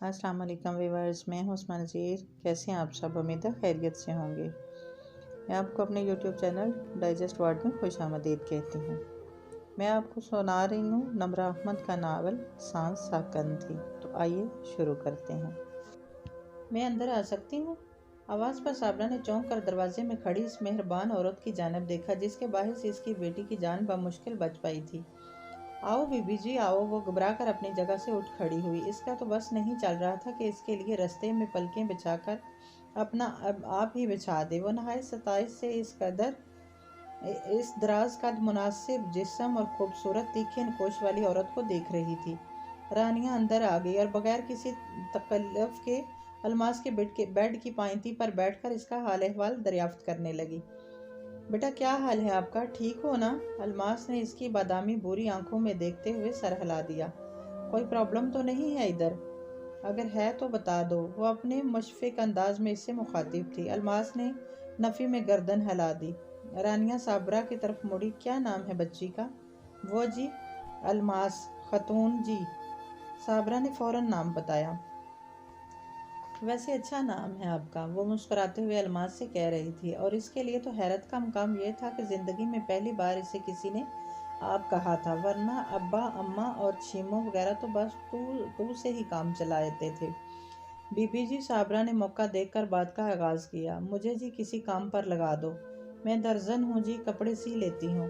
السلام علیکم ویورز، میں ہوں عثمان نذیر۔ کیسے ہیں آپ سب؟ امید ہے خیریت سے ہوں گے۔ میں آپ کو اپنے یوٹیوب چینل ڈائجسٹ ورڈ میں خوش آمدید کہتی ہوں۔ میں آپ کو سنا رہی ہوں نمرہ احمد کا ناول سانس ساکن تھی۔ تو آئیے شروع کرتے ہیں۔ میں اندر آ سکتی ہوں؟ آواز پر صابرہ نے چونک کر دروازے میں کھڑی اس مہربان عورت کی جانب دیکھا جس کے باعث اس کی بیٹی کی جان بمشکل بچ پائی تھی۔ آؤ بی بی جی آؤ، وہ گھبرا کر اپنی جگہ سے اٹھ کھڑی ہوئی۔ اس کا تو بس نہیں چل رہا تھا کہ اس کے لیے رستے میں پلکیں بچھا کر اپنا آپ ہی بچھا دے۔ وہ نہایت ستائش سے اس دراز قد، مناسب جسم اور خوبصورت تیکھے نکوش والی عورت کو دیکھ رہی تھی۔ رانیہ اندر آ گئی اور بغیر کسی تکلف کے الماس کے بیڈ کی پائنتی پر بیٹھ کر اس کا حال احوال دریافت کرنے لگی۔ بیٹا کیا حال ہے آپ کا؟ ٹھیک ہو نا؟ الماس نے اس کی بادامی بوری آنکھوں میں دیکھتے ہوئے سر ہلا دیا۔ کوئی پرابلم تو نہیں ہے ادھر؟ اگر ہے تو بتا دو، وہ اپنے مشفق انداز میں اس سے مخاطب تھی۔ الماس نے نفی میں گردن ہلا دی۔ رانیہ صابرہ کی طرف مڑی۔ کیا نام ہے بچی کا؟ وہ جی؟ الماس خاتون جی؟ صابرہ نے فوراً نام بتایا۔ ویسے اچھا نام ہے آپ کا، وہ مسکراتے ہوئے الماس سے کہہ رہی تھی، اور اس کے لیے تو حیرت کا مقام یہ تھا کہ زندگی میں پہلی بار اسے کسی نے آپ کہا تھا، ورنہ ابا اماں اور چھیمو وغیرہ تو بس تو سے ہی کام چلاتے تھے۔ بی بی جی، صابرہ نے موقع دیکھ کر بات کا آغاز کیا، مجھے جی کسی کام پر لگا دو، میں درزن ہوں جی، کپڑے سی لیتی ہوں۔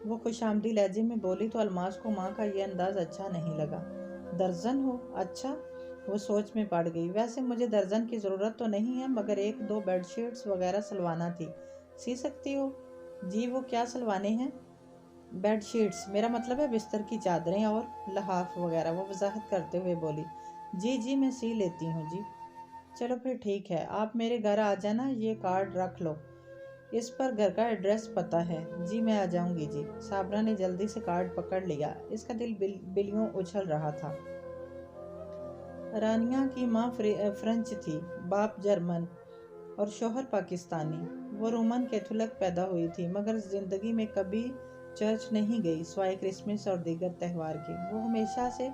وہ خوش آمدی لہجے میں بولی تو الماس کو ماں کا یہ انداز اچھا نہیں لگا۔ درزن ہو؟ اچھا، وہ سوچ میں پڑ گئی۔ ویسے مجھے درزن کی ضرورت تو نہیں ہے، مگر ایک دو بیڈ شیٹس وغیرہ سلوانا تھی، سی سکتی ہو؟ جی، وہ کیا سلوانے ہیں؟ بیڈ شیٹس، میرا مطلب ہے بستر کی چادریں اور لحاف وغیرہ، وہ وضاحت کرتے ہوئے بولی۔ جی میں سی لیتی ہوں جی۔ چلو پھر ٹھیک ہے، آپ میرے گھر آ جانا، یہ کارڈ رکھ لو، اس پر گھر کا ایڈریس پتہ ہے۔ جی میں آ جاؤں گی جی۔ صابرہ نے جلدی سے کارڈ پکڑ لیا، اس کا دل بلیوں اچھل رہا تھا۔ رانیہ کی ماں فرنچ تھی، باپ جرمن اور شوہر پاکستانی۔ وہ رومن کیتھولک پیدا ہوئی تھی، مگر زندگی میں کبھی چرچ نہیں گئی سوائے کرسمس اور دیگر تہوار کے۔ وہ ہمیشہ سے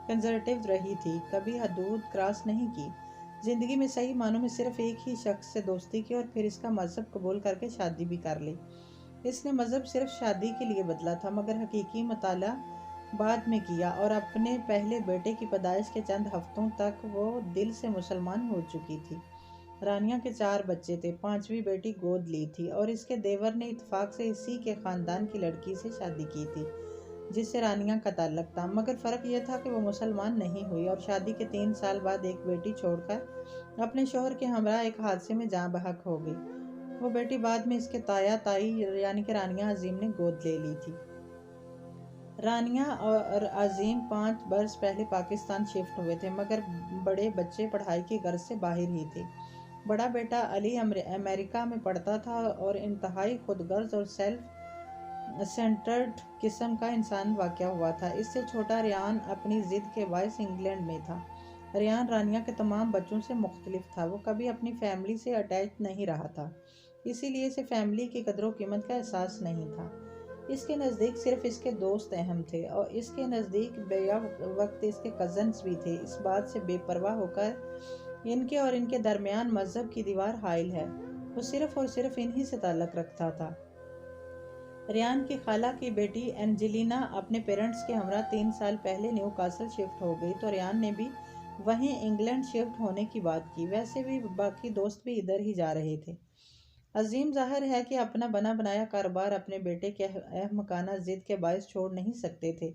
کنزرویٹو رہی تھی، کبھی حدود کراس نہیں کی۔ زندگی میں صحیح معنوں میں صرف ایک ہی شخص سے دوستی کی اور پھر اس کا مذہب قبول کر کے شادی بھی کر لی۔ اس نے مذہب صرف شادی کے لیے بدلا تھا، مگر حقیقی مطالعہ بعد میں کیا، اور اپنے پہلے بیٹے کی پیدائش کے چند ہفتوں تک وہ دل سے مسلمان ہو چکی تھی۔ رانیہ کے 4 بچے تھے، 5ویں بیٹی گود لی تھی، اور اس کے دیور نے اتفاق سے اسی کے خاندان کی لڑکی سے شادی کی تھی جس سے رانیہ کا تعلق تھا، مگر فرق یہ تھا کہ وہ مسلمان نہیں ہوئی اور شادی کے 3 سال بعد ایک بیٹی چھوڑ کر اپنے شوہر کے ہمراہ ایک حادثے میں جاں بحق ہو گئی۔ وہ بیٹی بعد میں اس کے تائی یعنی کہ رانیہ عظیم نے گود لے لی تھی۔ رانیہ اور عظیم 5 برس پہلے پاکستان شفٹ ہوئے تھے، مگر بڑے بچے پڑھائی کی غرض سے باہر ہی تھے۔ بڑا بیٹا علی امریکہ میں پڑھتا تھا اور انتہائی خود غرض اور سیلف سینٹرڈ قسم کا انسان واقع ہوا تھا۔ اس سے چھوٹا ریان اپنی ضد کے باعث انگلینڈ میں تھا۔ ریان رانیہ کے تمام بچوں سے مختلف تھا، وہ کبھی اپنی فیملی سے اٹیچ نہیں رہا تھا، اسی لیے اسے فیملی کی قدر و قیمت کا احساس نہیں تھا۔ اس کے نزدیک صرف اس کے دوست اہم تھے، اور اس کے نزدیک بیک وقت اس کے کزنز بھی تھے۔ اس بات سے بے پرواہ ہو کر ان کے اور ان کے درمیان مذہب کی دیوار حائل ہے، وہ صرف اور صرف انہی سے تعلق رکھتا تھا۔ ریان کی خالہ کی بیٹی اینجلینا اپنے پیرنٹس کے ہمراہ 3 سال پہلے نیو کاسل شفٹ ہو گئی، تو ریان نے بھی وہیں انگلینڈ شفٹ ہونے کی بات کی۔ ویسے بھی باقی دوست بھی ادھر ہی جا رہے تھے۔ عظیم ظاہر ہے کہ اپنا بنا بنایا کاروبار اپنے بیٹے کے احمقانہ ضد کے باعث چھوڑ نہیں سکتے تھے،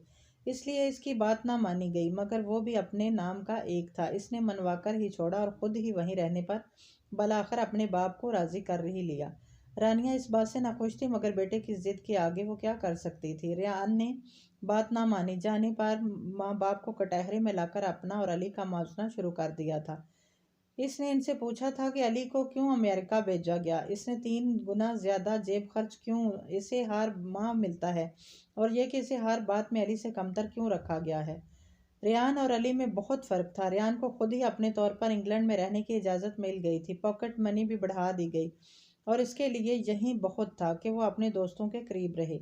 اس لیے اس کی بات نہ مانی گئی، مگر وہ بھی اپنے نام کا ایک تھا۔ اس نے منوا کر ہی چھوڑا اور خود ہی وہیں رہنے پر بالآخر اپنے باپ کو راضی کر ہی لیا۔ رانیہ اس بات سے ناخوش تھی، مگر بیٹے کی ضد کے آگے وہ کیا کر سکتی تھی۔ ریان نے بات نہ مانی جانے پر ماں باپ کو کٹہرے میں لا کر اپنا اور علی کا موازنہ شروع کر دیا تھا۔ اس نے ان سے پوچھا تھا کہ علی کو کیوں امریکہ بھیجا گیا، اس نے 3 گنا زیادہ جیب خرچ کیوں، اسے ہر ماہ ملتا ہے، اور یہ کہ اسے ہر بات میں علی سے کمتر کیوں رکھا گیا ہے۔ ریان اور علی میں بہت فرق تھا۔ ریان کو خود ہی اپنے طور پر انگلینڈ میں رہنے کی اجازت مل گئی تھی، پاکٹ منی بھی بڑھا دی گئی، اور اس کے لیے یہی بہت تھا کہ وہ اپنے دوستوں کے قریب رہے۔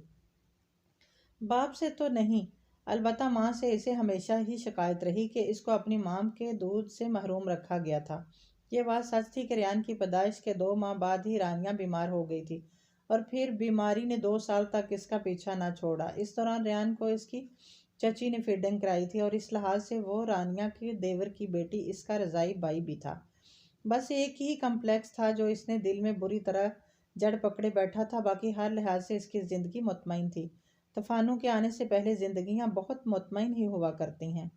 باپ سے تو نہیں، البتہ ماں سے اسے ہمیشہ ہی شکایت رہی کہ اس کو اپنی ماں کے دودھ سے محروم رکھا گیا تھا۔ یہ بات سچ تھی کہ ریان کی پیدائش کے 2 ماہ بعد ہی رانیہ بیمار ہو گئی تھی، اور پھر بیماری نے 2 سال تک اس کا پیچھا نہ چھوڑا۔ اس دوران ریان کو اس کی چچی نے فیڈنگ کرائی تھی، اور اس لحاظ سے وہ رانیہ کے دیور کی بیٹی اس کا رضاعی بھائی بھی تھا۔ بس ایک ہی کمپلیکس تھا جو اس نے دل میں بری طرح جڑ پکڑے بیٹھا تھا، باقی ہر لحاظ سے اس کی زندگی مطمئن تھی۔ طوفانوں کے آنے سے پہلے زندگیاں بہت مطمئن ہی ہوا کرتی ہیں۔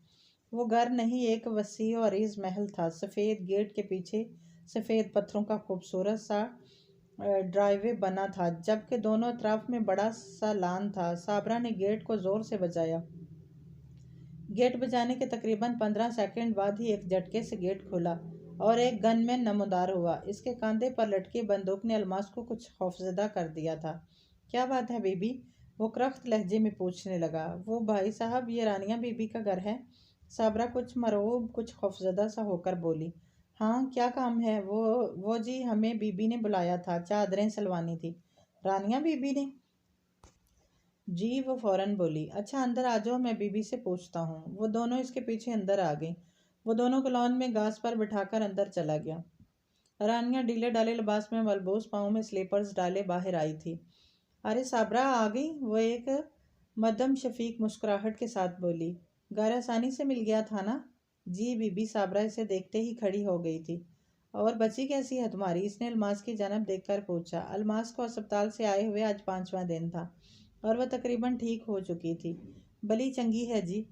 وہ گھر نہیں، ایک وسیع و عریض محل تھا۔ سفید گیٹ کے پیچھے سفید پتھروں کا خوبصورت سا ڈرائیو وے بنا تھا، جبکہ دونوں اطراف میں بڑا سا لان تھا۔ صابرہ نے گیٹ کو زور سے بجایا۔ گیٹ بجانے کے تقریباً 15 سیکنڈ بعد ہی ایک جھٹکے سے گیٹ کھلا اور ایک گن مین نمودار ہوا۔ اس کے کاندھے پر لٹکی بندوق نے الماس کو کچھ خوفزدہ کر دیا تھا۔ کیا بات ہے بی بی؟ وہ کرخت لہجے میں پوچھنے لگا۔ وہ بھائی صاحب، یہ رانیہ بی بی کا گھر ہے؟ صابرہ کچھ مرعوب، کچھ خوفزدہ سا ہو کر بولی۔ ہاں، کیا کام ہے؟ وہ جی، ہمیں بی بی نے بلایا تھا، چادریں سلوانی تھی۔ رانیہ بی بی نے؟ جی، وہ فوراً بولی۔ اچھا، اندر آ جاؤ، میں بی بی سے پوچھتا ہوں۔ وہ دونوں اس کے پیچھے اندر آ گئیں۔ وہ دونوں کو لان میں گھاس پر بٹھا کر اندر چلا گیا۔ رانیہ ڈھیلے ڈھالے لباس میں ملبوس، پاؤں میں سلیپرز ڈالے باہر آئی تھی۔ ارے صابرہ، آ گئی؟ وہ ایک مدھم شفیق مسکراہٹ کے ساتھ بولی۔ گھر آسانی سے مل گیا تھا نا؟ G B be. صابرہ اسے دیکھتے ہی کھڑی ہو گئی تھی۔ اور بچی کیسی ہے تمہاری؟ اس نے الماس کی جانب دیکھ کر پوچھا۔ الماس کو اسپتال سے آئے ہوئے آج 5واں دن تھا، اور وہ تقریباً ٹھیک ہو چکی تھی۔ بلی چنگی ہے جی۔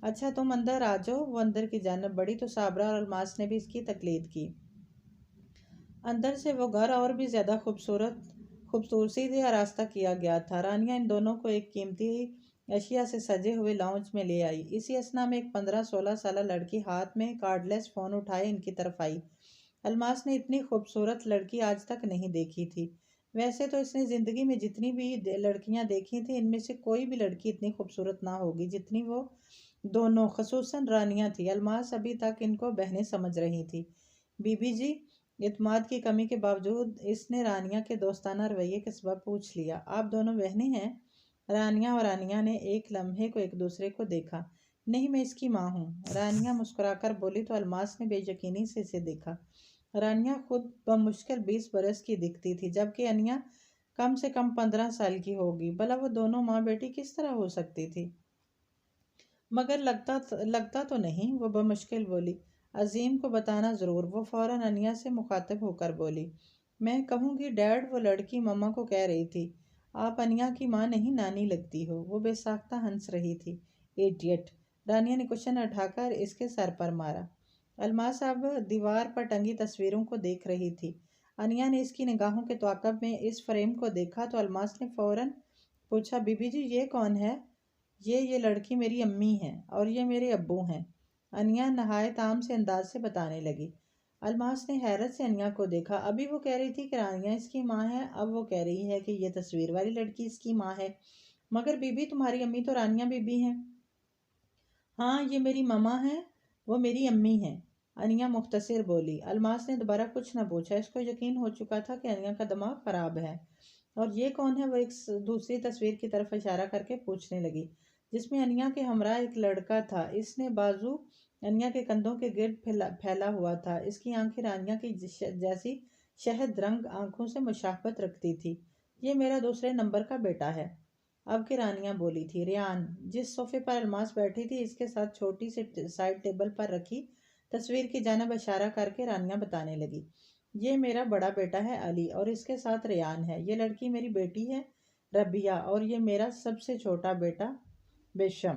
اچھا، تم اندر آ جاؤ۔ وہ اندر کی جانب بڑھی تو صابرہ اور الماس نے بھی اس کی تقلید کی۔ اندر سے وہ گھر اور بھی زیادہ خوبصورتی سے آراستہ کیا گیا تھا۔ رانیہ ان دونوں کو ایک قیمتی اشیاء سے سجے ہوئے لاؤنج میں لے آئی۔ اسی اثنا میں ایک 15-16 سالہ لڑکی ہاتھ میں کارڈلیس فون اٹھائے ان کی طرف آئی۔ الماس نے اتنی خوبصورت لڑکی آج تک نہیں دیکھی تھی۔ ویسے تو اس نے زندگی میں جتنی بھی لڑکیاں دیکھی تھیں، ان میں سے کوئی بھی لڑکی اتنی خوبصورت نہ ہوگی جتنی وہ دونوں، خصوصاً رانیہ تھی۔ الماس ابھی تک ان کو بہنیں سمجھ رہی تھی۔ بی بی جی، اعتماد کی کمی کے باوجود اس نے رانیہ کے دوستانہ رویے کے سبب پوچھ لیا۔ آپ دونوں بہنیں ہیں؟ رانیہ اور انیا نے ایک لمحے کو ایک دوسرے کو دیکھا۔ نہیں، میں اس کی ماں ہوں، رانیہ مسکرا کر بولی تو الماس نے بے یقینی سے اسے دیکھا۔ رانیہ خود بمشکل 20 برس کی دکھتی تھی، جبکہ انیا کم سے کم 15 سال کی ہوگی۔ بھلا وہ دونوں ماں بیٹی کس طرح ہو سکتی تھی؟ مگر لگتا تو نہیں، وہ بمشکل بولی۔ عظیم کو بتانا ضرور، وہ فوراً انیا سے مخاطب ہو کر بولی۔ میں کہوں گی ڈیڈ، وہ لڑکی مما کو کہہ رہی تھی۔ آپ انیا کی ماں نہیں، نانی لگتی ہو۔ وہ بے ساختہ ہنس رہی تھی۔ ایڈیٹ! رانیہ نے کشن اٹھا کر اس کے سر پر مارا۔ الماس اب دیوار پر ٹنگی تصویروں کو دیکھ رہی تھی۔ انیا نے اس کی نگاہوں کے تعاقب میں اس فریم کو دیکھا تو الماس نے فوراً پوچھا، بی بی جی، یہ کون ہے؟ یہ لڑکی میری امی ہے، اور یہ میرے ابو ہیں، انیا نہایت عام سے انداز سے بتانے لگی۔ الماس نے حیرت سے انیا کو دیکھا۔ ابھی وہ کہہ رہی تھی کہ رانیہ اس کی ماں ہے، اب وہ کہہ رہی ہے کہ یہ تصویر والی لڑکی اس کی ماں ہے۔ مگر بی بی، تمہاری امی تو رانیہ بی بی ہیں۔ ہاں، یہ میری مما ہے، وہ میری امی ہیں، انیا مختصر بولی۔ الماس نے دوبارہ کچھ نہ پوچھا۔ اس کو یقین ہو چکا تھا کہ انیا کا دماغ خراب ہے۔ اور یہ کون ہے؟ وہ ایک دوسری تصویر کی طرف اشارہ کر کے پوچھنے لگی، جس میں انیا کے ہمراہ ایک لڑکا تھا۔ اس نے بازو انیا کے کندھوں کے گرد پھیلا ہوا تھا۔ اس کی آنکھیں رانیہ کی جیسی شہد رنگ آنکھوں سے مشابہت رکھتی تھی۔ یہ میرا دوسرے نمبر کا بیٹا ہے، اب کہ رانیہ بولی تھی۔ ریان، جس صوفے پر الماس بیٹھی تھی، اس کے ساتھ چھوٹی سی سائڈ ٹیبل پر رکھی تصویر کی جانب اشارہ کر کے رانیہ بتانے لگی۔ یہ میرا بڑا بیٹا ہے علی، اور اس کے ساتھ ریان ہے۔ یہ لڑکی میری بیٹی ہے ربیہ، اور یہ میرا سب سے چھوٹا بیٹا بیشم۔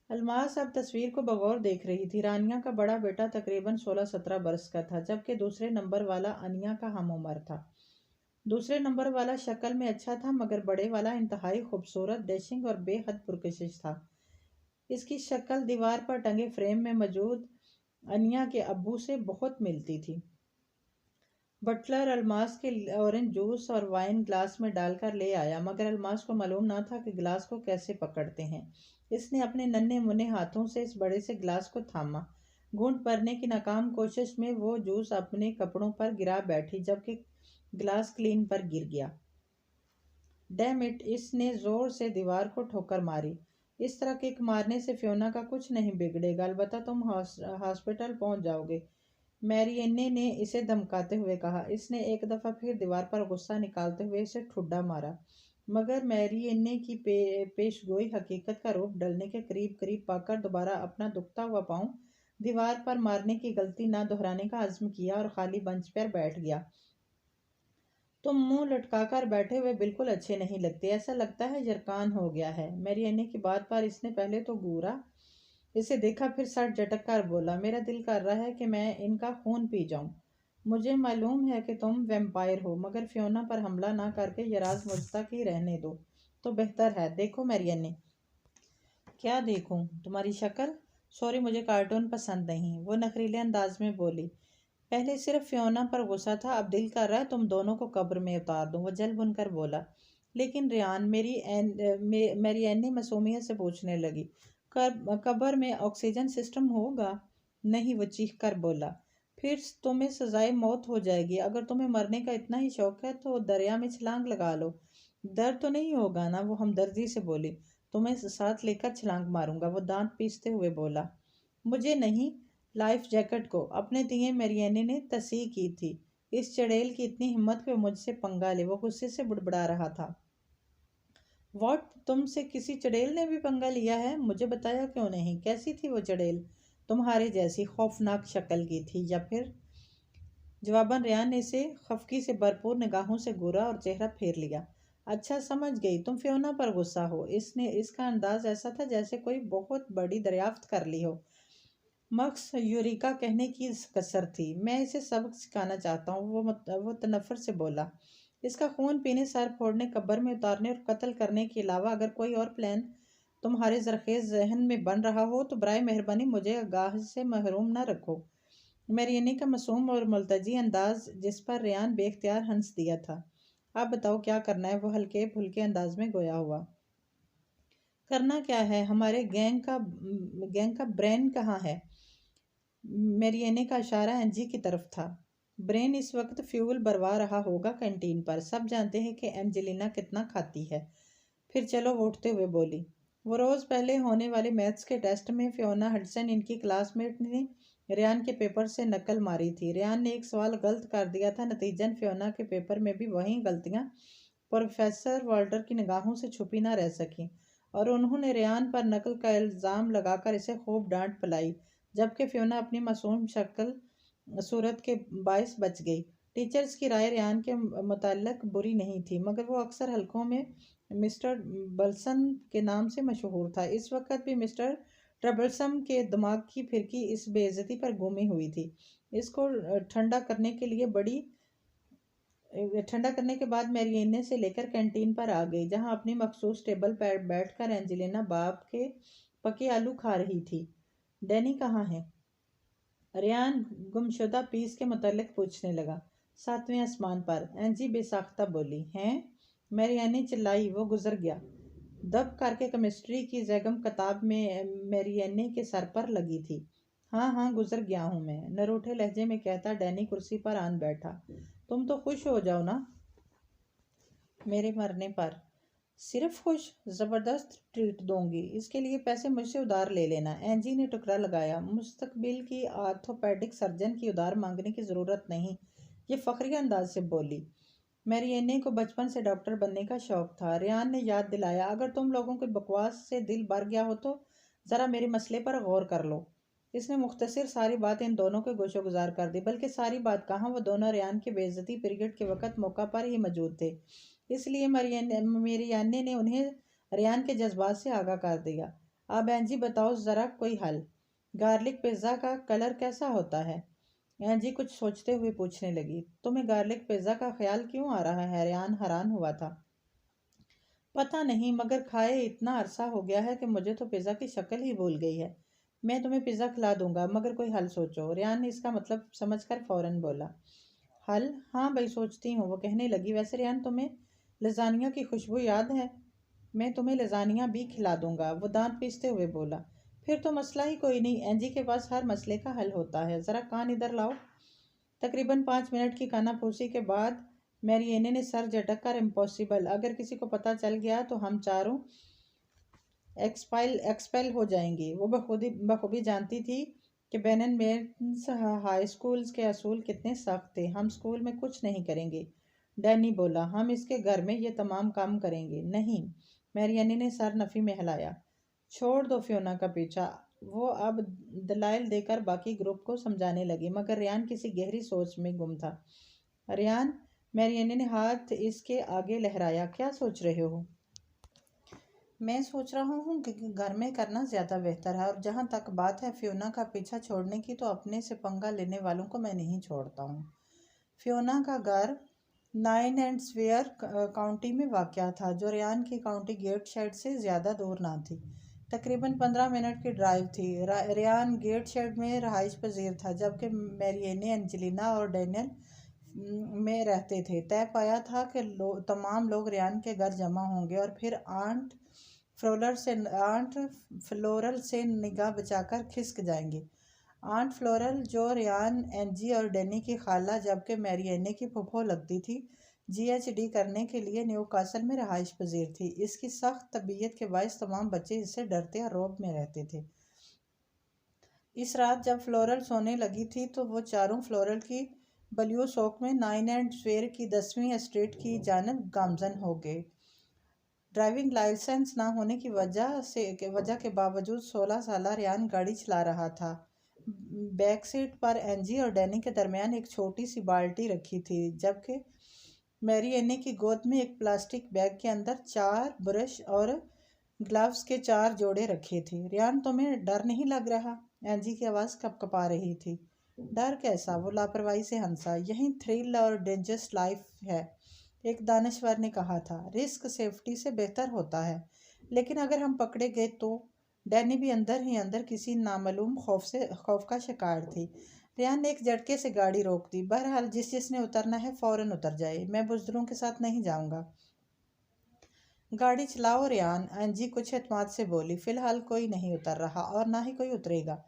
الماس اب تصویر کو بغور دیکھ رہی تھی۔ رانیہ کا بڑا بیٹا تقریباً 16-17 برس کا تھا، جبکہ دوسرے نمبر والا انیا کا ہم عمر تھا۔ دوسرے نمبر والا شکل میں اچھا تھا، مگر بڑے والا انتہائی خوبصورت، ڈیشنگ اور بے حد پرکشش تھا۔ اس کی شکل دیوار پر ٹنگے فریم میں موجود انیا کے ابو سے بہت ملتی تھی۔ بٹلر الماس کے اورنج جوس اور وائن گلاس میں ڈال کر لے آیا، مگر الماس کو معلوم نہ تھا کہ گلاس کو کیسے پکڑتے ہیں۔ اس نے اپنے ننھے منھے ہاتھوں سے اس بڑے سے گلاس کو تھاما۔ گھونٹ بھرنے کی ناکام کوشش میں وہ جوس اپنے کپڑوں پر گرا بیٹھی، جبکہ گلاس کلین پر گر گیا۔ Dam it! اس نے زور سے دیوار کو ٹھوکر ماری۔ اس طرح کک مارنے سے فیونا کا کچھ نہیں بگڑے گا، البتہ تم ہاسپٹل پہنچ جاؤ گے، میری اینی نے اسے دھمکاتے ہوئے کہا۔ اس نے ایک دفعہ پھر دیوار پر غصہ نکالتے ہوئے اسے ٹھڈا مارا، مگر میری اینی کی پیش گوئی حقیقت کا روپ ڈلنے کے قریب قریب پا کر دوبارہ اپنا دکھتا ہوا پاؤں دیوار پر مارنے کی غلطی نہ دہرانے کا عزم کیا اور خالی بنچ پر بیٹھ گیا۔ تم منہ لٹکا کر بیٹھے ہوئے بالکل اچھے نہیں لگتے، ایسا لگتا ہے یرکان ہو گیا ہے۔ میری اینی کی بات پر اس نے پہلے تو گورا اسے دیکھا، پھر سر جھٹک کر بولا، میرا دل کر رہا ہے کہ میں ان کا خون پی جاؤں۔ مجھے معلوم ہے کہ تم ویمپائر ہو، مگر فیونا پر حملہ نہ کر کے یہ راز مجھ تک ہی رہنے دو تو بہتر ہے۔ دیکھو میری اینی۔ کیا دیکھوں؟ تمہاری شکل؟ سوری، مجھے کارٹون پسند نہیں، وہ نخریلے انداز میں بولی۔ پہلے صرف فیونا پر غصہ تھا، اب دل کر رہا ہے تم دونوں کو قبر میں اتار دوں، وہ جل بن کر بولا۔ لیکن ریان، میری اینی معصومیت سے پوچھنے لگی، قبر میں آکسیجن سسٹم ہوگا؟ نہیں، وہ چیخ کر بولا۔ پھر تمہیں سزائے موت ہو جائے گی۔ اگر تمہیں مرنے کا اتنا ہی شوق ہے تو دریا میں چھلانگ لگا لو، درد تو نہیں ہوگا نا؟ وہ ہمدردی سے بولی۔ تمہیں ساتھ لے کر چھلانگ ماروں گا، وہ دانت پیستے ہوئے بولا۔ مجھے نہیں، لائف جیکٹ کو اپنے دیے، میری اینی نے تصحیح کی تھی۔ اس چڑیل کی اتنی ہمت کہ مجھ سے پنگا لے، وہ غصے سے بڑبڑا رہا تھا۔ واٹ؟ تم سے کسی چڑیل نے بھی پنگا لیا ہے؟ مجھے بتایا کیوں نہیں؟ کیسی تھی وہ چڑیل؟ تمہارے جیسی خوفناک شکل کی تھی یا پھر؟ جواباً ریان نے اسے خفگی سے بھرپور نگاہوں سے گورا اور چہرہ پھیر لیا۔ اچھا، سمجھ گئی، تم فیونا پر غصہ ہو۔ اس کا انداز ایسا تھا جیسے کوئی بہت بڑی دریافت کر لی ہو۔ مکس یوریکا کہنے کی کسر تھی۔ میں اسے سبق سکھانا چاہتا ہوں، وہ تنفر سے بولا۔ اس کا خون پینے، سر پھوڑنے، قبر میں اتارنے اور قتل کرنے کے علاوہ اگر کوئی اور پلان تمہارے زرخیز ذہن میں بن رہا ہو تو برائے مہربانی مجھے آگاہ سے محروم نہ رکھو۔ میری اینی کا معصوم اور ملتجی انداز جس پر ریان بے اختیار ہنس دیا تھا۔ اب بتاؤ کیا کرنا ہے؟ وہ ہلکے پھلکے انداز میں گویا ہوا۔ کرنا کیا ہے؟ ہمارے گینگ کا برین کہاں ہے؟ میری اینی کا اشارہ اینجی کی طرف تھا۔ برین اس وقت فیول بھروا رہا ہوگا کینٹین پر، سب جانتے ہیں کہ اینجلینا کتنا کھاتی ہے۔ پھر چلو، وہ اٹھتے ہوئے بولی۔ وہ روز پہلے ہونے والے میتھس کے ٹیسٹ میں فیونا ہڈسن، ان کی کلاس میٹ نے ریان کے پیپر سے نقل ماری تھی۔ ریان نے ایک سوال غلط کر دیا تھا، نتیجاً فیونا کے پیپر میں بھی وہی غلطیاں پروفیسر والٹر کی نگاہوں سے چھپی نہ رہ سکیں، اور انہوں نے ریان پر نقل کا الزام لگا کر اسے خوب ڈانٹ پلائی، جبکہ فیونا اپنی معصوم صورت کے باعث بچ گئی۔ ٹیچرز کی رائے ریان کے متعلق بری نہیں تھی، مگر وہ اکثر حلقوں میں مسٹر بلسن کے نام سے مشہور تھا۔ اس وقت بھی مسٹر ٹربلسم کے دماغ کی پھرکی اس بے عزتی پر گھومی ہوئی تھی۔ اس کو ٹھنڈا کرنے کے بعد میری اینی سے لے کر کینٹین پر آ گئی، جہاں اپنی مخصوص ٹیبل پر بیٹھ کر اینجلینا باپ کے پکے آلو کھا رہی تھی۔ ڈینی کہاں ہے؟ ریان گمشدہ پیس کے متعلق پوچھنے لگا۔ 7ویں آسمان پر، اینجی بے ساختہ بولی۔ ہیں؟ میری اینی چلائی۔ وہ گزر گیا۔ دب کر کے کیمسٹری کی زیگم کتاب میں میری اینی کے سر پر لگی تھی۔ ہاں، گزر گیا ہوں میں، نروٹھے لہجے میں کہتا ڈینی کرسی پر آن بیٹھا۔ تم تو خوش ہو جاؤ نا میرے مرنے پر۔ صرف خوش؟ زبردست ٹریٹ دوں گی، اس کے لیے پیسے مجھ سے ادھار لے لینا۔ اینجی نے ٹکرا لگایا۔ مستقبل کی آرتھوپیڈک سرجن کی ادھار مانگنے کی ضرورت نہیں، یہ فخریہ انداز سے بولی۔ میری اینی کو بچپن سے ڈاکٹر بننے کا شوق تھا، ریان نے یاد دلایا۔ اگر تم لوگوں کی بکواس سے دل بھر گیا ہو تو ذرا میرے مسئلے پر غور کر لو۔ اس نے مختصر ساری بات ان دونوں کے گوشے گزار کر دی، بلکہ ساری بات کہاں، وہ دونوں ریان کے بے عزتی پیریڈ کے وقت موقع پر ہی موجود تھے، اس لیے میری اینی نے انہیں ریان کے جذبات سے آگاہ کر دیا۔ اب اینجی بتاؤ ذرا کوئی حل۔ گارلک پیزا کا کلر کیسا ہوتا ہے؟ اینجی کچھ سوچتے ہوئے پوچھنے لگی۔ تمہیں گارلک پیزا کا خیال کیوں آ رہا ہے؟ ریان حیران ہوا تھا۔ پتہ نہیں، مگر کھائے اتنا عرصہ ہو گیا ہے کہ مجھے تو پیزا کی شکل ہی بھول گئی ہے۔ میں تمہیں پیزا کھلا دوں گا، مگر کوئی حل سوچو۔ ریان نے اس کا مطلب سمجھ کر فوراً بولا۔ حل؟ ہاں بھائی، سوچتی ہوں، وہ کہنے لگی۔ ویسے ریان، تمہیں لزانیہ کی خوشبو یاد ہے؟ میں تمہیں لزانیہ بھی کھلا دوں گا، وہ دانت پیستے ہوئے بولا۔ پھر تو مسئلہ ہی کوئی نہیں، اینجی کے پاس ہر مسئلے کا حل ہوتا ہے۔ ذرا کان ادھر لاؤ۔ تقریباً 5 منٹ کی کانا پھوسی کے بعد میری اینی نے سر جھٹک کر، امپاسبل، اگر کسی کو پتہ چل گیا تو ہم چاروں ایکسپیل ہو جائیں گی۔ وہ بخوبی جانتی تھی کہ بینن مینس ہائی اسکولز کے اصول کتنے سخت تھے۔ ہم اسکول میں کچھ نہیں کریں گے، ڈینی بولا، ہم اس کے گھر میں یہ تمام کام کریں گے۔ نہیں، میری اینی نے سر نفی میں ہلایا۔ چھوڑ دو فیونا کا پیچھا، وہ اب دلائل دے کر باقی گروپ کو سمجھانے لگی، مگر ریان کسی گہری سوچ میں گم تھا۔ ریان، میری اینی نے ہاتھ اس کے آگے لہرایا، کیا سوچ رہے ہو؟ میں سوچ رہا ہوں کہ گھر میں کرنا زیادہ بہتر ہے، اور جہاں تک بات ہے فیونا کا پیچھا چھوڑنے کی تو اپنے سے پنگا لینے والوں کو میں نہیں چھوڑتا ہوں۔ فیونا کا گھر نائن اینڈ سویئر کاؤنٹی میں واقع تھا، جو ریان کی کاؤنٹی گیٹ شیڈ سے زیادہ دور نہ تھی۔ تقریباً 15 منٹ کی ڈرائیو تھی۔ ریان گیٹ شیڈ میں رہائش پذیر تھا، جبکہ میری اینی اینجلینا اور ڈینیل میں رہتے تھے۔ طے پایا تھا کہ تمام لوگ ریان کے گھر جمع ہوں گے اور پھر آنٹ فلورل سے نگاہ بچا کر کھسک جائیں گے۔ آنٹ فلورل، جو ریان، اینجی اور ڈینی کی خالہ جبکہ میری اینی کی پھپھو لگتی تھی، جی ایچ ڈی کرنے کے لیے نیو کاسل میں رہائش پذیر تھی۔ اس کی سخت طبیعت کے باعث تمام بچے اس سے ڈرتے اور رعب میں رہتے تھے۔ اس رات جب فلورل سونے لگی تھی تو وہ چاروں فلورل کی بلیو سوک میں نائن اینڈ سویئر کی 10ویں اسٹریٹ کی جانب گامزن ہو گئے۔ ڈرائیونگ لائسنس نہ ہونے کی وجہ کے باوجود 16 سالہ ریان گاڑی چلا رہا تھا۔ بیک سیٹ پر اینجی اور ڈینی کے درمیان ایک چھوٹی سی بالٹی رکھی تھی، جبکہ میری اینی کی گود میں ایک پلاسٹک بیگ کے اندر 4 برش اور گلوز کے 4 جوڑے رکھے تھے۔ ریان، تمہیں ڈر نہیں لگ رہا؟ اینجی کی آواز کپکپا رہی تھی۔ ڈر کیسا؟ وہ لاپرواہی سے ہنسا۔ یہی تھرل اور ڈینجرس لائف ہے، ایک دانشور نے کہا تھا۔ رسک سیفٹی سے بہتر ہوتا ہے، لیکن اگر ہم پکڑے گئے تو؟ ڈینی بھی اندر ہی اندر کسی نامعلوم خوف کا شکار تھی۔ ریان نے ایک جھٹکے سے گاڑی روک دی۔ بہرحال جس نے اترنا ہے فوراً اتر جائے، میں بزدلوں کے ساتھ نہیں جاؤں گا۔ گاڑی چلاؤ ریان، اینجی کچھ اعتماد سے بولی۔ فی الحال کوئی نہیں اتر رہا اور نہ ہی کوئی اترے گا۔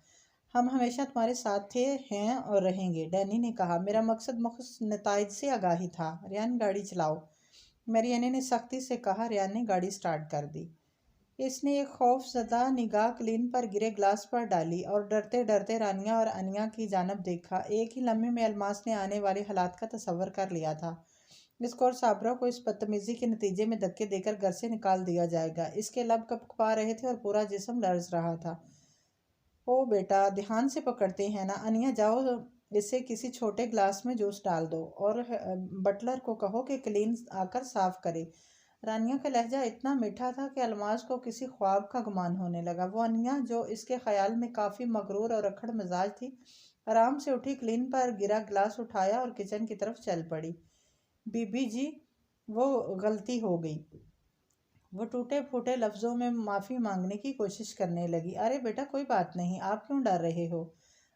ہم ہمیشہ تمہارے ساتھ تھے، ہیں اور رہیں گے، ڈینی نے کہا۔ میرا مقصد مخصوص نتائج سے آگاہی تھا۔ ریان، گاڑی چلاؤ، میری اینی نے سختی سے کہا۔ ریان نے گاڑی سٹارٹ کر دی۔ اس نے ایک خوف زدہ نگاہ کلین پر گرے گلاس پر ڈالی اور ڈرتے ڈرتے رانیا اور انیا کی جانب دیکھا۔ ایک ہی لمحے میں الماس نے آنے والے حالات کا تصور کر لیا تھا۔ اس کو اور صابرہ کو اس بدتمیزی کے نتیجے میں دھکے دے کر گھر سے نکال دیا جائے گا۔ اس کے لب کپکپا رہے تھے اور پورا جسم لرز رہا تھا۔ او بیٹا، دھیان سے پکڑتے ہیں نا؟ انیا، جاؤ اسے کسی چھوٹے گلاس میں جوس ڈال دو اور بٹلر کو کہو کہ کلین آ کر صاف کرے۔ رانیا کا لہجہ اتنا میٹھا تھا کہ الماس کو کسی خواب کا گمان ہونے لگا۔ وہ انیا، جو اس کے خیال میں کافی مغرور اور اکڑ مزاج تھی، آرام سے اٹھی، کلین پر گرا گلاس اٹھایا اور کچن کی طرف چل پڑی۔ بی بی جی، وہ غلطی ہو گئی۔ وہ ٹوٹے پھوٹے لفظوں میں معافی مانگنے کی کوشش کرنے لگی۔ ارے بیٹا، کوئی بات نہیں، آپ کیوں ڈر رہے ہو؟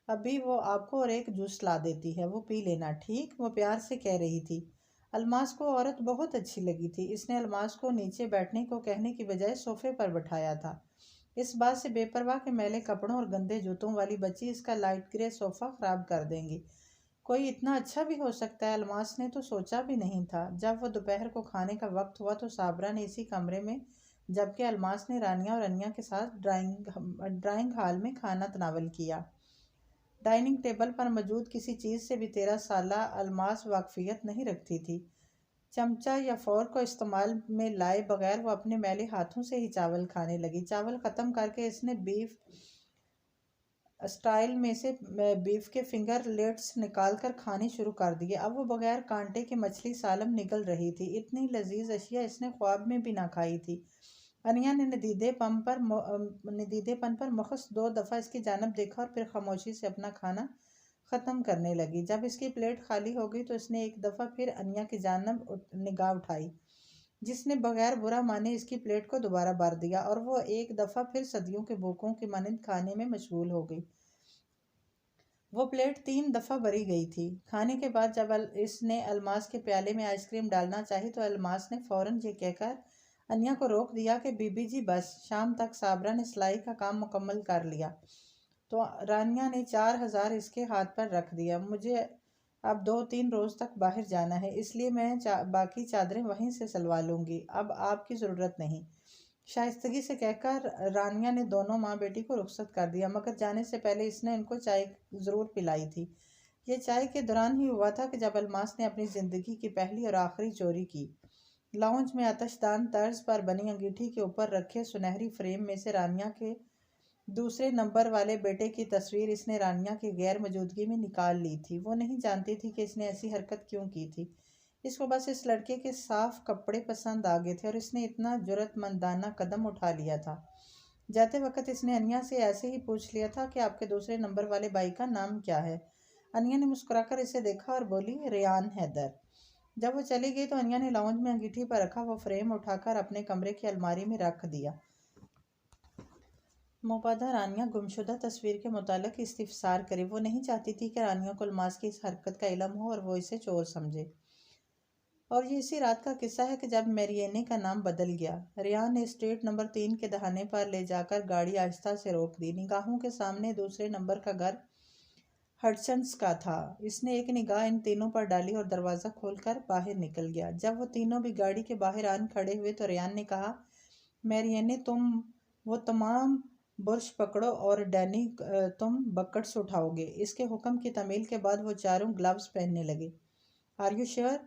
ابھی وہ آپ کو اور ایک جوس لا دیتی ہے، وہ پی لینا، ٹھیک؟ وہ پیار سے کہہ رہی تھی۔ الماس کو عورت بہت اچھی لگی تھی۔ اس نے الماس کو نیچے بیٹھنے کو کہنے کی بجائے صوفے پر بٹھایا تھا، اس بات سے بے پرواہ کہ میلے کپڑوں اور گندے جوتوں والی بچی اس کا لائٹ گرے صوفہ خراب کر دیں گی۔ کوئی اتنا اچھا بھی ہو سکتا ہے؟ الماس نے تو سوچا بھی نہیں تھا۔ جب وہ دوپہر کو کھانے کا وقت ہوا تو صابرہ نے اسی کمرے میں، جبکہ الماس نے رانیا اور انیا کے ساتھ ڈرائنگ ہال میں کھانا تناول کیا۔ ڈائننگ ٹیبل پر موجود کسی چیز سے بھی 13 سالہ الماس واقفیت نہیں رکھتی تھی۔ چمچہ یا فورک کو استعمال میں لائے بغیر وہ اپنے میلے ہاتھوں سے ہی چاول کھانے لگی۔ چاول ختم کر کے اس نے بیف اسٹائل میں سے بیف کے فنگر لیٹس نکال کر کھانے شروع کر دیے۔ اب وہ بغیر کانٹے کے مچھلی سالم نگل رہی تھی۔ اتنی لذیذ اشیاء اس نے خواب میں بھی نہ کھائی تھی۔ انیا نے ندیدے پن پر مخص 2 دفعہ اس کی جانب دیکھا اور پھر خاموشی سے اپنا کھانا ختم کرنے لگی۔ جب اس کی پلیٹ خالی ہو گئی تو اس نے ایک دفعہ پھر انیا کی جانب نگاہ اٹھائی، جس نے بغیر برا مانے اس کی پلیٹ کو دوبارہ بھر دیا، اور وہ ایک دفعہ پھر صدیوں کے بھوکوں کی مانند کھانے میں مشغول ہو گئی۔ وہ پلیٹ 3 دفعہ بھری گئی تھی۔ کھانے کے بعد جب اس نے الماس کے پیالے میں آئس کریم ڈالنا چاہی تو الماس نے فوراً یہ کہہ کر انیا کو روک دیا کہ بی بی جی بس، شام تک صابرہ نے سلائی کا کام مکمل کر لیا تو رانیا نے 4000 اس کے ہاتھ پر رکھ دیا۔ مجھے اب 2-3 روز تک باہر جانا ہے، اس لیے میں باقی چادریں وہیں سے سلوا لوں گی، اب آپ کی ضرورت نہیں۔ شائستگی سے کہہ کر رانیہ نے دونوں ماں بیٹی کو رخصت کر دیا، مگر جانے سے پہلے اس نے ان کو چائے ضرور پلائی تھی۔ یہ چائے کے دوران ہی ہوا تھا کہ جب الماس نے اپنی زندگی کی پہلی اور آخری چوری کی۔ لاؤنج میں آتش دان طرز پر بنی انگیٹھی کے اوپر رکھے سنہری فریم میں سے رانیہ کے دوسرے نمبر والے بیٹے کی تصویر اس نے رانیہ کی غیر موجودگی میں نکال لی تھی۔ وہ نہیں جانتی تھی کہ اس نے ایسی حرکت کیوں کی تھی۔ اس کو بس اس لڑکے کے صاف کپڑے پسند آ گئے تھے اور اس نے اتنا جرأت مندانہ قدم اٹھا لیا تھا۔ جاتے وقت اس نے انیا سے ایسے ہی پوچھ لیا تھا کہ آپ کے دوسرے نمبر والے بھائی کا نام کیا ہے؟ انیا نے مسکرا کر اسے دیکھا اور بولی، ریان حیدر۔ جب وہ چلی گئی تو انیا نے لاؤنج میں انگیٹھی پر رکھا وہ فریم اٹھا کر اپنے کمرے کی الماری میں رکھ دیا۔ مبادہ رانیہ گمشدہ تصویر کے متعلق استفسار کرے۔ وہ نہیں چاہتی تھی کہ رانیہ کو الماس کی اس حرکت کا علم ہو اور وہ اسے چور سمجھے۔ اور یہ اسی رات کا قصہ ہے کہ جب میرینے کا نام بدل گیا۔ ریان نے اسٹریٹ نمبر 3 کے دہانے پر لے جا کر گاڑی آہستہ سے روک دی۔ نگاہوں کے سامنے دوسرے نمبر کا گھر ہڈسنس کا تھا۔ اس نے ایک نگاہ ان تینوں پر ڈالی اور دروازہ کھول کر باہر نکل گیا۔ جب وہ تینوں بھی گاڑی کے باہر آن کھڑے ہوئے تو ریان نے کہا، میرینے تم وہ تمام برش پکڑو اور ڈینی تم بکٹس اٹھاؤ گے۔ اس کے حکم کی تعمیل کے بعد وہ چاروں گلوز پہننے لگے۔ Are you sure?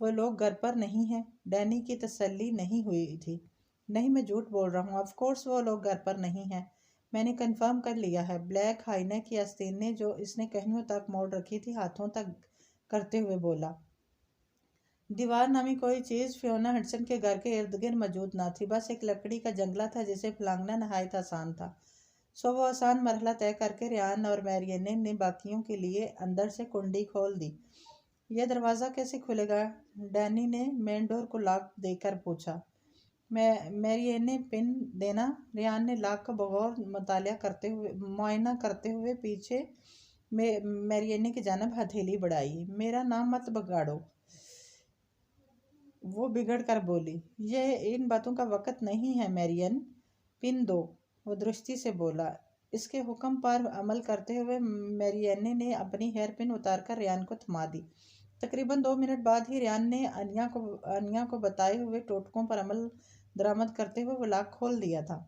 وہ لوگ گھر پر نہیں ہیں؟ ڈینی کی تسلی نہیں ہوئی تھی۔ نہیں، میں جھوٹ بول رہا ہوں، آف کورس وہ لوگ گھر پر نہیں ہیں، میں نے کنفرم کر لیا ہے۔ بلیک ہائی نیک کی آستینیں جو اس نے کہنیوں تک موڑ رکھی تھی ہاتھوں تک کرتے ہوئے بولا۔ دیوار نامی کوئی چیز فیونا ہڈسن کے گھر کے ارد گرد موجود نہ تھی، بس ایک لکڑی کا جنگلہ تھا جسے پھلانگنا نہایت آسان تھا۔ سو وہ آسان مرحلہ طے کر کے ریان اور میرینے نے باقیوں کے لیے اندر سے کنڈی کھول دی۔ یہ دروازہ کیسے کھلے گا؟ ڈینی نے مین ڈور کو لاک دے کر پوچھا۔ میرینے پن دینا۔ ریان نے لاک کا بغور معائنہ کرتے ہوئے پیچھے میرینے کی جانب ہتھیلی بڑھائی۔ میرا نام مت بگاڑو، وہ بگڑ کر بولی۔ یہ ان باتوں کا وقت نہیں ہے میرین، پن دو، وہ درستی سے بولا۔ اس کے حکم پر عمل کرتے ہوئے میرینے نے اپنی ہیئر پن اتار کر ریان کو تھما دی۔ تقریباً 2 منٹ بعد ہی ریان نے انیا کو بتائے ہوئے ٹوٹکوں پر عمل درآمد کرتے ہوئے وہ لاک کھول دیا تھا۔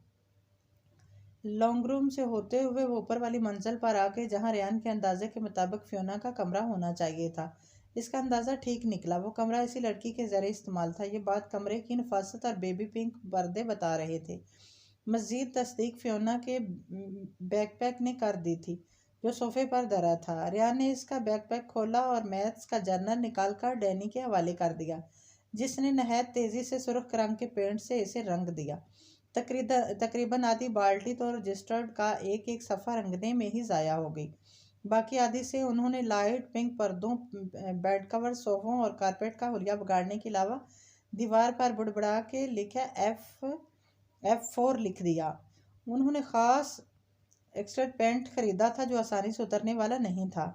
لانگ روم سے ہوتے ہوئے وہ اوپر والی منزل پر آ گئے جہاں ریان کے اندازے کے مطابق فیونا کا کمرہ ہونا چاہیے تھا۔ اس کا اندازہ ٹھیک نکلا، وہ کمرہ اسی لڑکی کے زیر استعمال تھا۔ یہ بات کمرے کی نفاست اور بیبی پنک پردے بتا رہے تھے۔ مزید تصدیق فیونا کے بیک پیک نے کر دی تھی جو صوفے پر دھرا تھا۔ ریان نے اس کا بیک پیک کھولا اور میتھس کا جرنل نکال کر ڈینی کے حوالے کر دیا، جس نے نہایت تیزی سے سرخ رنگ کے پینٹ سے اسے رنگ دیا۔ تقریباً آدھی بالٹی تو رجسٹرڈ کا ایک ایک صفحہ رنگنے میں ہی ضائع ہو گئی، باقی آدھی سے انہوں نے لائٹ پنک پردوں، بیڈ کور، صوفوں اور کارپیٹ کا حلیہ بگاڑنے کے علاوہ دیوار پر بڑبڑا کے لکھا F4 لکھ دیا۔ انہوں نے خاص ایکسٹرا پینٹ خریدا تھا جو آسانی سے اترنے والا نہیں تھا۔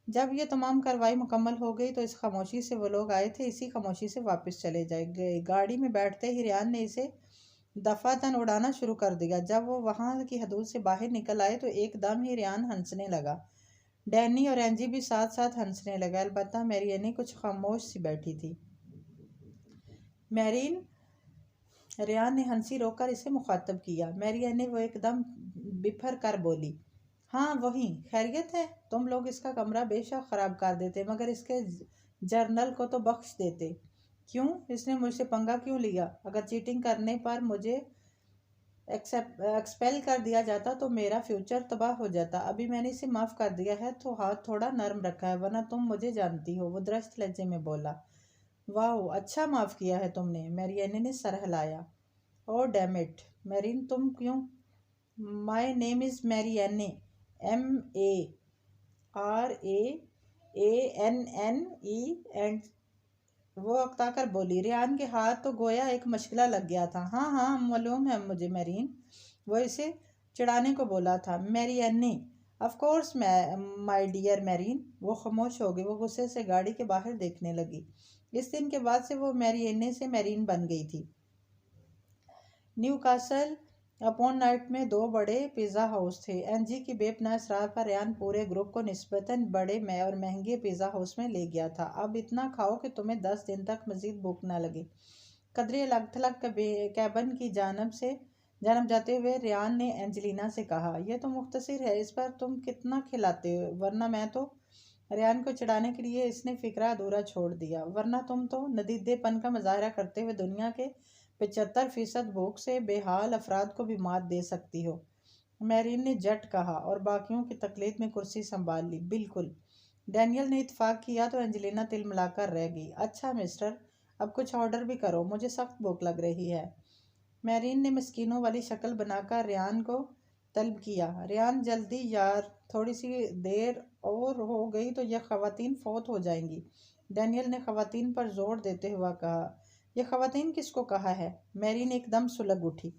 جب یہ تمام کارروائی مکمل ہو گئی تو اس خاموشی سے وہ لوگ آئے تھے اسی خاموشی سے واپس چلے گئے۔ گاڑی میں بیٹھتے ہی ریان نے اسے دفعتاً اڑانا شروع کر دیا۔ جب وہ وہاں کی حدود سے باہر نکل آئے تو ایک دم ہی ریان ہنسنے لگا۔ ڈینی اور اینجی بھی ساتھ ساتھ ہنسنے لگا، البتہ میرینے کچھ خاموش سی بیٹھی تھی۔ میرین، ریان نے ہنسی روک کر اسے مخاطب کیا۔ میرینے، وہ ایک دم بپھر کر بولی۔ ہاں وہی، خیریت ہے؟ تم لوگ اس کا کمرہ بے شک خراب کر دیتے مگر اس کے جرنل کو تو بخش دیتے۔ کیوں؟ اس نے مجھ سے پنگا کیوں لیا؟ اگر چیٹنگ کرنے پر مجھے ایکسپیل کر دیا جاتا تو میرا فیوچر تباہ ہو جاتا۔ ابھی میں نے اسے معاف کر دیا ہے تو ہاتھ تھوڑا نرم رکھا ہے، ورنہ تم مجھے جانتی ہو، وہ درست لہجے میں بولا۔ واو، اچھا معاف کیا ہے تم نے، میرینے نے سر ہلایا۔ او ڈیم اٹ، میرین تم کیوں؟ مائی نیم از میرینے، MARANNE، اینڈ وہ اکتا کر بولی۔ ریان کے ہاتھ تو گویا ایک مشغلہ لگ گیا تھا۔ ہاں ہاں معلوم ہے مجھے میرین، وہ اسے چڑھانے کو بولا تھا۔ میرینے، of course my dear Marine. وہ خاموش ہو گئی، وہ غصے سے گاڑی کے باہر دیکھنے لگی۔ اس دن کے بعد سے وہ میرینے سے میرین بن گئی تھی۔ نیو کاسل اپون نائٹ میں 2 بڑے پیزا ہاؤس تھے۔ اینجی کی بے پناہ اصرار پر ریان پورے گروپ کو نسبتاً بڑے اور مہنگے پیزا ہاؤس میں لے گیا تھا۔ اب اتنا کھاؤ کہ تمہیں 10 دن تک مزید بھوک نہ لگے۔ قدرے الگ تھلگ کیبن کی جانب جاتے ہوئے ریان نے اینجلینا سے کہا، یہ تو مختصر ہے، اس پر تم کتنا کھلاتے ہو، ورنہ میں تو۔ ریان کو چڑھانے کے لیے اس نے فقرہ ادھورا چھوڑ دیا، ورنہ تم تو ندیدے پن کا مظاہرہ کرتے ہوئے دنیا کے 75% بھوک سے بے حال افراد کو بھی مات دے سکتی ہو۔ میرین نے جھٹ کہا اور باقیوں کی تقلید میں کرسی سنبھال لی۔ بالکل۔ ڈینیل نے اتفاق کیا تو اینجلینا تل ملا کر رہ گئی۔ اچھا مسٹر، اب کچھ آرڈر بھی کرو، مجھے سخت بھوک لگ رہی ہے۔ میرین نے مسکینوں والی شکل بنا کر ریان کو طلب کیا۔ ریان، جلدی یار، تھوڑی سی دیر اور ہو گئی تو یہ خواتین فوت ہو جائیں گی۔ ڈینیل نے خواتین پر زور دیتے ہوا کہا۔ یہ خواتین کس کو کہا ہے؟ میرین ایک دم سلگ اٹھی۔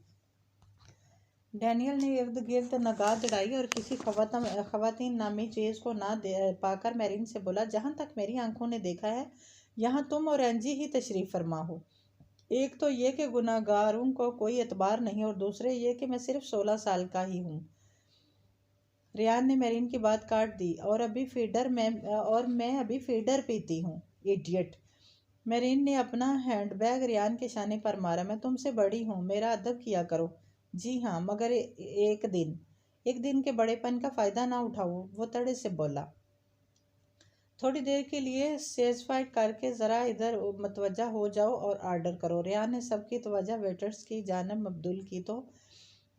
ڈینیل نے ارد گرد نگاہ دڑائی اور کسی خواتین نامی چیز کو نہ پا کر میرین سے بولا، جہاں تک میری آنکھوں نے دیکھا ہے یہاں تم اور اینجی ہی تشریف فرما ہو۔ ایک تو یہ کہ گناہ گاروں کو کوئی اعتبار نہیں، اور دوسرے یہ کہ میں صرف 16 سال کا ہی ہوں۔ ریان نے میرین کی بات کاٹ دی، اور میں ابھی فیڈر پیتی ہوں۔ ایڈیٹ! میرین نے اپنا ہینڈ بیگ ریان کے شانے پر مارا۔ میں تم سے بڑی ہوں، میرا ادب کیا کرو۔ جی ہاں، مگر ایک دن کے بڑے پن کا فائدہ نہ اٹھاؤ، وہ تڑے سے بولا۔ تھوڑی دیر کے لیے سیٹسفائیڈ کر کے ذرا ادھر متوجہ ہو جاؤ اور آرڈر کرو۔ ریان نے سب کی توجہ ویٹرز کی جانب مبذول کی تو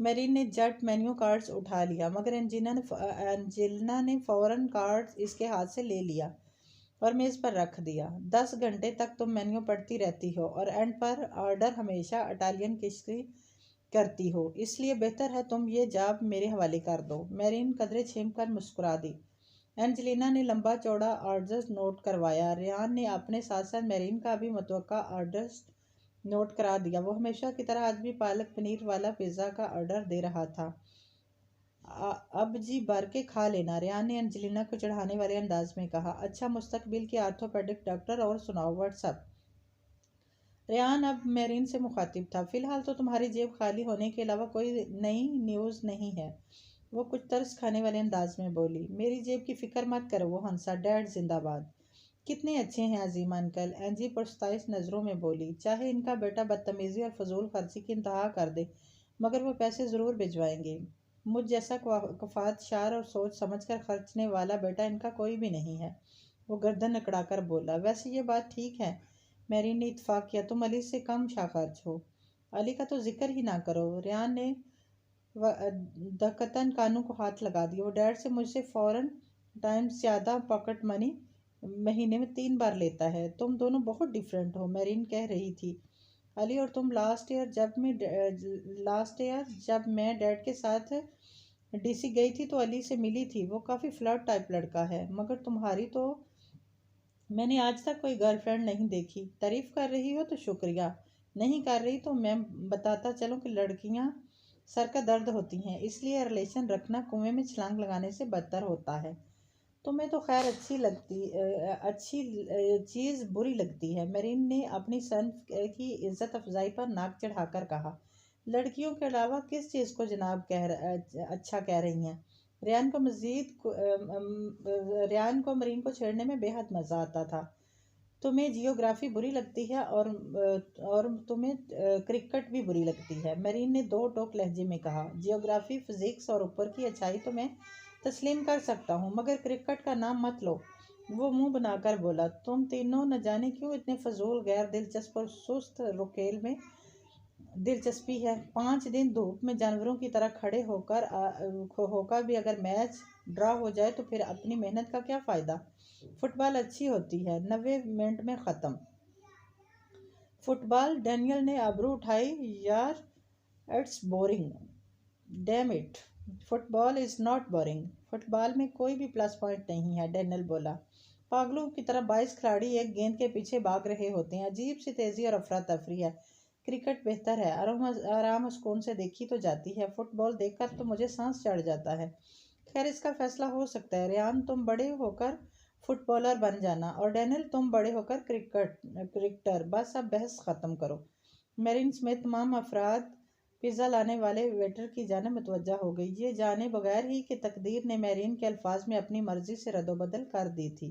میرین نے جھٹ مینیو کارڈز اٹھا لیا، مگر اینجلینا نے فوراً کارڈز اس کے ہاتھ سے لے لیا اور میز پر رکھ دیا۔ 10 گھنٹے تک تم مینیو پڑھتی رہتی ہو اور اینڈ پر آرڈر ہمیشہ اٹالین کشتی کرتی ہو، اس لیے بہتر ہے تم یہ جاب میرے حوالے کر دو۔ میرین قدرے چھینک کر مسکرا دی۔ اینجلینا نے لمبا چوڑا آرڈرز نوٹ کروایا۔ ریان نے اپنے ساتھ ساتھ میرین کا بھی متوقع آرڈرز نوٹ کرا دیا۔ وہ ہمیشہ کی طرح آج بھی پالک پنیر والا پیزا کا آرڈر دے رہا تھا۔ اب جی بھر کے کھا لینا، ریان نے اینجلینا کو چڑھانے والے انداز میں کہا۔ اچھا مستقبل کے آرتھوپیڈک ڈاکٹر، اور سناؤ، واٹس اپ؟ ریان اب میرین سے مخاطب تھا۔ فی الحال تو تمہاری جیب خالی ہونے کے علاوہ کوئی نئی نیوز نہیں ہے، وہ کچھ ترس کھانے والے انداز میں بولی۔ میری جیب کی فکر مت کرو، وہ ہنسا۔ ڈیڈ زندہ باد! کتنے اچھے ہیں عظیم انکل، اینجی پرستائش نظروں میں بولی۔ چاہے ان کا بیٹا بدتمیزی اور فضول خرچی کی انتہا کر دے، مگر وہ پیسے ضرور بھجوائیں گے۔ مجھ جیسا کفایت شار اور سوچ سمجھ کر خرچنے والا بیٹا ان کا کوئی بھی نہیں ہے، وہ گردن اکڑا کر بولا۔ ویسے یہ بات ٹھیک ہے، میرین نے اتفاق کیا، تم علی سے کم شاہ خرچ ہو۔ علی کا تو ذکر ہی نہ کرو، ریان نے دقتاً کانوں کو ہاتھ لگا دیا۔ وہ ڈیڈ سے مجھ سے فورن ٹائمز زیادہ پاکٹ منی مہینے میں 3 بار لیتا ہے۔ تم دونوں بہت ڈیفرنٹ ہو، میرین کہہ رہی تھی۔ علی اور تم لاسٹ ایئر جب میں ڈیڈ کے ساتھ ڈی سی گئی تھی تو علی سے ملی تھی، وہ کافی فلرٹ ٹائپ لڑکا ہے، مگر تمہاری تو میں نے آج تک کوئی گرل فرینڈ نہیں دیکھی۔ تعریف کر رہی ہو تو شکریہ، نہیں کر رہی تو میں بتاتا چلوں کہ لڑکیاں سر کا درد ہوتی ہیں، اس لیے ریلیشن رکھنا کنویں میں چھلانگ لگانے سے بدتر ہوتا ہے۔ تمہیں تو خیر اچھی چیز بری لگتی ہے، میرین نے اپنی صنف کی عزت افزائی پر ناک چڑھا کر کہا۔ لڑکیوں کے علاوہ کس چیز کو جناب اچھا کہہ رہی ہیں؟ ریان کو مرین کو چھیڑنے میں بے حد مزہ آتا تھا۔ تمہیں جیوگرافی بری لگتی ہے اور تمہیں کرکٹ بھی بری لگتی ہے، میرین نے 2 ٹوک لہجے میں کہا۔ جیوگرافی، فزکس اور اوپر کی اچھائی تو میں تسلیم کر سکتا ہوں، مگر کرکٹ کا نام مت لو، وہ منہ بنا کر بولا۔ تم تینوں نہ جانے کیوں اتنے فضول، غیر دلچسپ اور سست روکیل میں دلچسپی ہے۔ 5 دن دھوپ میں جانوروں کی طرح کھڑے ہو کر بھی اگر میچ ڈرا ہو جائے تو پھر اپنی محنت کا کیا فائدہ؟ فٹ بال اچھی ہوتی ہے، 90 منٹ میں ختم۔ فٹ بال؟ ڈینیل نے ابرو اٹھائی۔ یار it's boring, damn it, football is not boring. Football میں کوئی بھی پلس پوائنٹ نہیں ہے، ڈینیل بولا۔ پاگلوں کی طرح 22 کھلاڑی ایک گیند کے پیچھے بھاگ رہے ہوتے ہیں، عجیب سی تیزی اور افراتفری ہے۔ کرکٹ بہتر ہے، آرام و سکون سے دیکھی تو جاتی ہے، فٹ بال دیکھ کر تو مجھے سانس چڑھ جاتا ہے۔ خیر اس کا فیصلہ ہو سکتا ہے، ریان تم بڑے ہو کر فٹ بالر بن جانا، اور ڈینیل تم بڑے ہو کر کرکٹر، بس اب بحث ختم کرو۔ میرین سمیت تمام افراد پیزا لانے والے ویٹر کی جانب متوجہ ہو گئی، یہ جانے بغیر ہی کہ تقدیر نے میرین کے الفاظ میں اپنی مرضی سے رد و بدل کر دی تھی۔